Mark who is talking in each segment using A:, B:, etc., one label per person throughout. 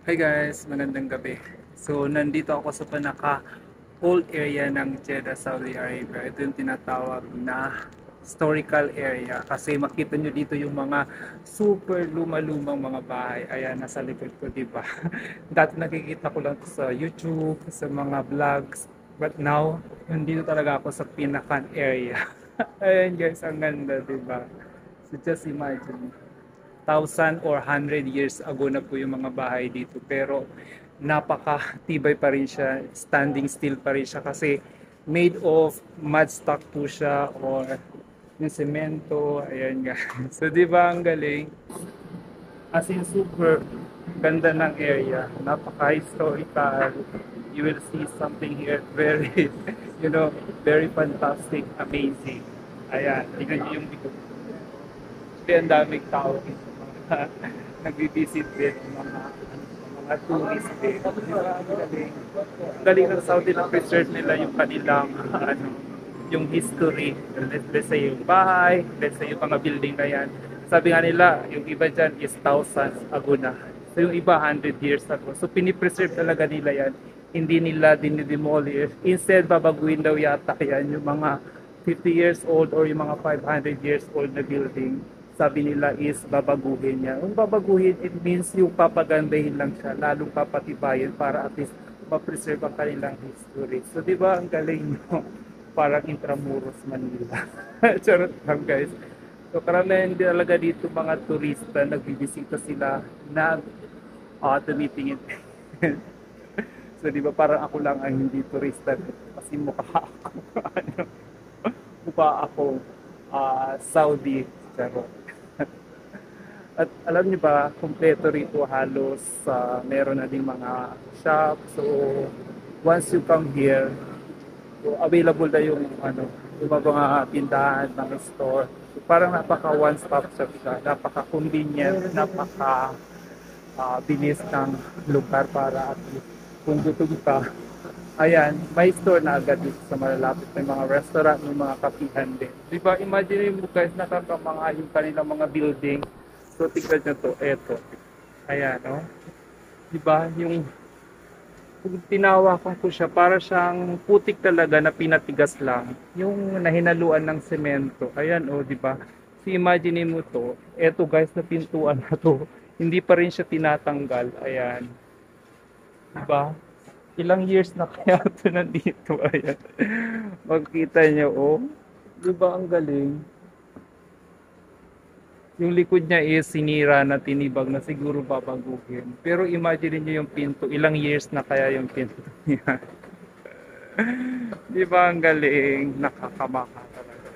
A: Hi guys, magandang gabi. So, nandito ako sa pinaka-old area ng Jeddah, Saudi Arabia. Ito yung tinatawag na historical area kasi makita nyo dito yung mga super luma-lumang mga bahay. Ayan, nasa likod ko, di ba? Dati nakikita ko lang to sa YouTube, sa mga vlogs. But now, nandito talaga ako sa pinakan area. Ayan guys, ang ganda, di ba? So, just imagine thousand or hundred years ago na po yung mga bahay dito, pero napaka-tibay pa rin siya, standing still pa rin siya kasi made of mud stock po siya or yung semento, ayan nga. So di ba ang galing? As in super ganda ng area, napaka-historical. You will see something here very, you know, very fantastic, amazing. Ayan, tingnan niyo yung likod. Kasi ang daming tao dito, mga nagbi-visit din, mga tourist din. Di ba? Ang galing. Ang galing ng Saudi na preserve nila yung kanilang ano, yung history. Let's say yung bahay, let's say yung mga building na yan. Sabi nga nila, yung iba dyan is thousands ago na. So yung iba 100 years ago. So pinipreserve talaga nila yan. Hindi nila dinidemolish. Instead, babaguhin daw yata yan yung mga 50 years old or yung mga 500 years old na building. Sabi nila is babaguhin niya. Kung babaguhin, it means yung papagandahin lang siya, lalong papatibayin para at least ma-preserve ang kanilang history. So, di ba, ang galing nyo? Parang Intramuros, Manila. Charot lang, guys. So, karamihan din talaga dito mga turista, nagbibisita sila na tumitingin. So, di ba, parang ako lang ang hindi turista kasi mukha ako. ano, mukha ako Saudi. Charot. At alam niyo ba, kumpleto rito halos meron na ding mga shop. So once you come here, so available na yung ano, yung mga tindahan, mga store. So, parang napaka one stop shop siya, napaka convenient, napaka bilis ng lugar para at least kung gutom ka, ayan, may store na agad dito sa malalapit. May mga restaurant, may mga kapihan din. Diba, imagine mo guys, nakakamanga yung kanilang mga building. So, tignan nyo to, eto. Ayan, no? Diba, yung kung tinawakan ko siya, para siyang putik talaga na pinatigas lang. Yung nahinaluan ng semento. Ayan, oh, diba? So, imagine mo to, eto guys, na pintuan na to, hindi pa rin siya tinatanggal. Ayan. Diba? Ilang years na kaya ito nandito. Ayan. Magkita nyo, oh. Diba ang galing? Yung likod niya is sinira na tinibag na siguro babaguhin. Pero imagine niyo yung pinto, ilang years na kaya yung pinto niya. Di ba ang galing? Nakakamaka talaga.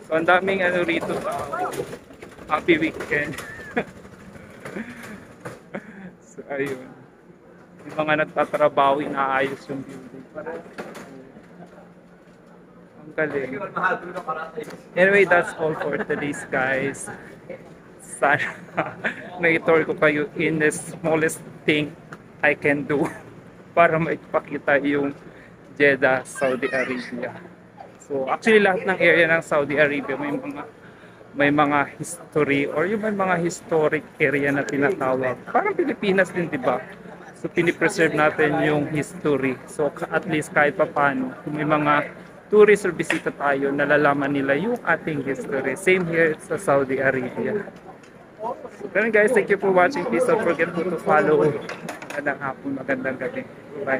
A: So ang daming ano rito sa happy weekend. So ayun. Yung mga nagtatrabaho, inaayos yung building. Ang galing. Anyway, that's all for today's guys. Sana na-tour ko kayo in the smallest thing I can do para maipakita yung Jeddah, Saudi Arabia. So actually lahat ng area ng Saudi Arabia may mga history or yung may mga historic area na tinatawag. Parang Pilipinas din, di ba? So pinipreserve natin yung history. So at least kahit pa paano, kung may mga tourist or bisita tayo, nalalaman nila yung ating history. Same here sa Saudi Arabia. So ganun guys, thank you for watching. Please don't forget to follow. Magandang hapon, magandang gabi. Bye.